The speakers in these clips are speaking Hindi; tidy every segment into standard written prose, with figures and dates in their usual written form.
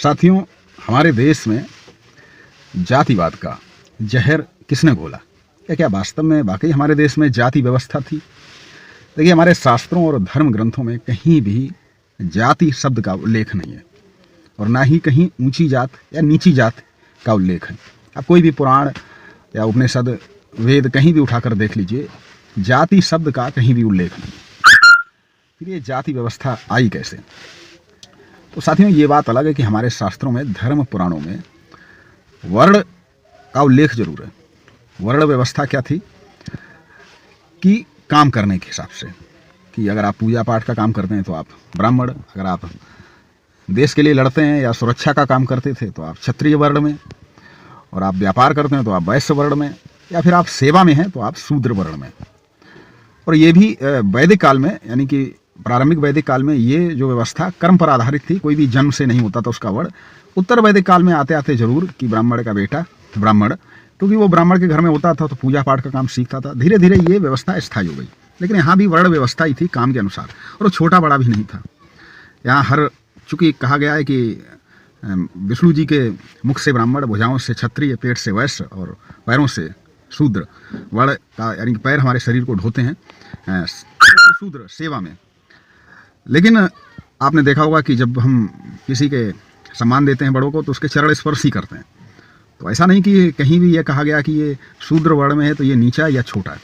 साथियों, हमारे देश में जातिवाद का जहर किसने घोला? क्या वास्तव में वाकई हमारे देश में जाति व्यवस्था थी? देखिए, हमारे शास्त्रों और धर्म ग्रंथों में कहीं भी जाति शब्द का उल्लेख नहीं है और ना ही कहीं ऊंची जात या नीची जात का उल्लेख है। आप कोई भी पुराण या उपनिषद, वेद कहीं भी उठाकर देख लीजिए, जाति शब्द का कहीं भी उल्लेख नहीं। फिर ये जाति व्यवस्था आई कैसे? तो साथियों, ये बात अलग है कि हमारे शास्त्रों में, धर्म पुराणों में वर्ण का उल्लेख जरूर है। वर्ण व्यवस्था क्या थी कि काम करने के हिसाब से, कि अगर आप पूजा पाठ का काम करते हैं तो आप ब्राह्मण, अगर आप देश के लिए लड़ते हैं या सुरक्षा का काम करते थे तो आप क्षत्रिय वर्ण में, और आप व्यापार करते हैं तो आप वैश्य वर्ण में, या फिर आप सेवा में हैं तो आप शूद्र वर्ण में। और ये भी वैदिक काल में, यानी कि प्रारंभिक वैदिक काल में ये जो व्यवस्था कर्म पर आधारित थी, कोई भी जन्म से नहीं होता था उसका वर्ण। उत्तर वैदिक काल में आते आते जरूर कि ब्राह्मण का बेटा ब्राह्मण, क्योंकि वो ब्राह्मण के घर में होता था तो पूजा पाठ का काम सीखता था। धीरे धीरे ये व्यवस्था स्थायी हो गई, लेकिन यहाँ भी वर्ण व्यवस्था ही थी काम के अनुसार, और वो छोटा बड़ा भी नहीं था। यहाँ हर, चूँकि कहा गया है कि विष्णु जी के मुख से ब्राह्मण, भुजाओं से क्षत्रिय, पेट से वैश्य और पैरों से शूद्र वर्ण का, यानी कि पैर हमारे शरीर को ढोते हैं शूद्र सेवा में। लेकिन आपने देखा होगा कि जब हम किसी के सम्मान देते हैं बड़ों को, तो उसके चरण स्पर्श ही करते हैं। तो ऐसा नहीं कि कहीं भी ये कहा गया कि ये शूद्र वर्ण में है तो ये नीचा या छोटा है।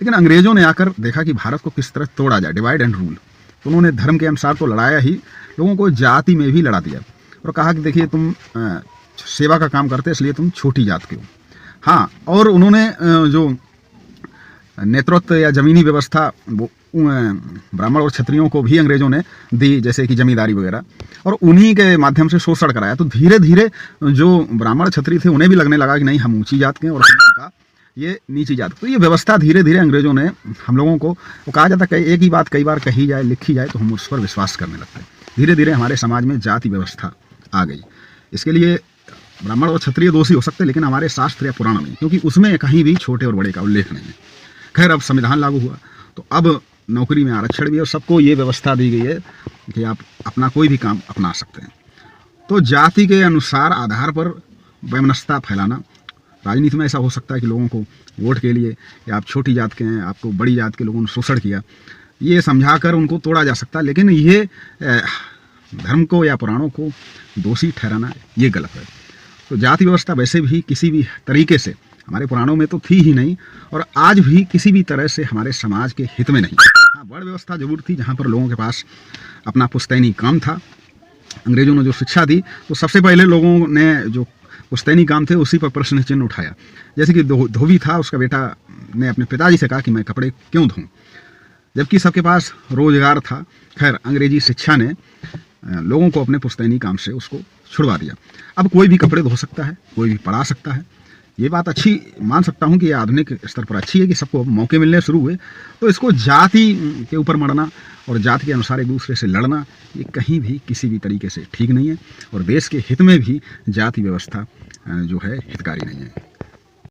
लेकिन अंग्रेजों ने आकर देखा कि भारत को किस तरह तोड़ा जाए, डिवाइड एंड रूल, तो उन्होंने धर्म के अनुसार तो लड़ाया ही, लोगों को जाति में भी लड़ा दिया और कहा कि देखिए, तुम सेवा का काम करते इसलिए तुम छोटी जात के हो। हाँ, और उन्होंने जो नेतृत्व या जमीनी व्यवस्था वो ब्राह्मण और क्षत्रियों को भी अंग्रेजों ने दी, जैसे कि जमींदारी वगैरह, और उन्हीं के माध्यम से शोषण कराया। तो धीरे धीरे जो ब्राह्मण क्षत्रिय थे उन्हें भी लगने लगा कि नहीं, हम ऊंची जात के हैं और उनका ये नीची जात। तो ये व्यवस्था धीरे धीरे अंग्रेजों ने हम लोगों को, वो कहा जाता है एक ही बात कई बार कही जाए, लिखी जाए तो हम उस पर विश्वास करने लगते हैं। धीरे धीरे हमारे समाज में जाति व्यवस्था आ गई। इसके लिए ब्राह्मण और क्षत्रिय दोषी हो सकते हैं, लेकिन हमारे शास्त्र या पुराण में, क्योंकि उसमें कहीं भी छोटे और बड़े का उल्लेख नहीं है। खैर, अब संविधान लागू हुआ तो अब नौकरी में आरक्षण भी, और सबको ये व्यवस्था दी गई है कि आप अपना कोई भी काम अपना सकते हैं। तो जाति के अनुसार आधार पर वैमनस्यता फैलाना, राजनीति में ऐसा हो सकता है कि लोगों को वोट के लिए, या आप छोटी जात के हैं, आपको बड़ी जात के लोगों ने शोषण किया, ये समझाकर उनको तोड़ा जा सकता है। लेकिन ये धर्म को या पुराणों को दोषी ठहराना, ये गलत है। तो जाति व्यवस्था वैसे भी किसी भी तरीके से हमारे पुराणों में तो थी ही नहीं, और आज भी किसी भी तरह से हमारे समाज के हित में नहीं। हाँ, वर्ण व्यवस्था जरूर थी, जहाँ पर लोगों के पास अपना पुश्तैनी काम था। अंग्रेजों ने जो शिक्षा दी, तो सबसे पहले लोगों ने जो पुश्तैनी काम थे उसी पर प्रश्न चिन्ह उठाया। जैसे कि धोबी था, उसका बेटा ने अपने पिताजी से कहा कि मैं कपड़े क्यों धोऊं, जबकि सबके पास रोजगार था। खैर, अंग्रेजी शिक्षा ने लोगों को अपने पुश्तैनी काम से उसको छुड़वा दिया। अब कोई भी कपड़े धो सकता है, कोई भी पढ़ा सकता है। ये बात अच्छी मान सकता हूँ कि आधुनिक स्तर पर अच्छी है कि सबको मौके मिलने शुरू हुए। तो इसको जाति के ऊपर मरना और जाति के अनुसार एक दूसरे से लड़ना, ये कहीं भी किसी भी तरीके से ठीक नहीं है, और देश के हित में भी जाति व्यवस्था जो है हितकारी नहीं है।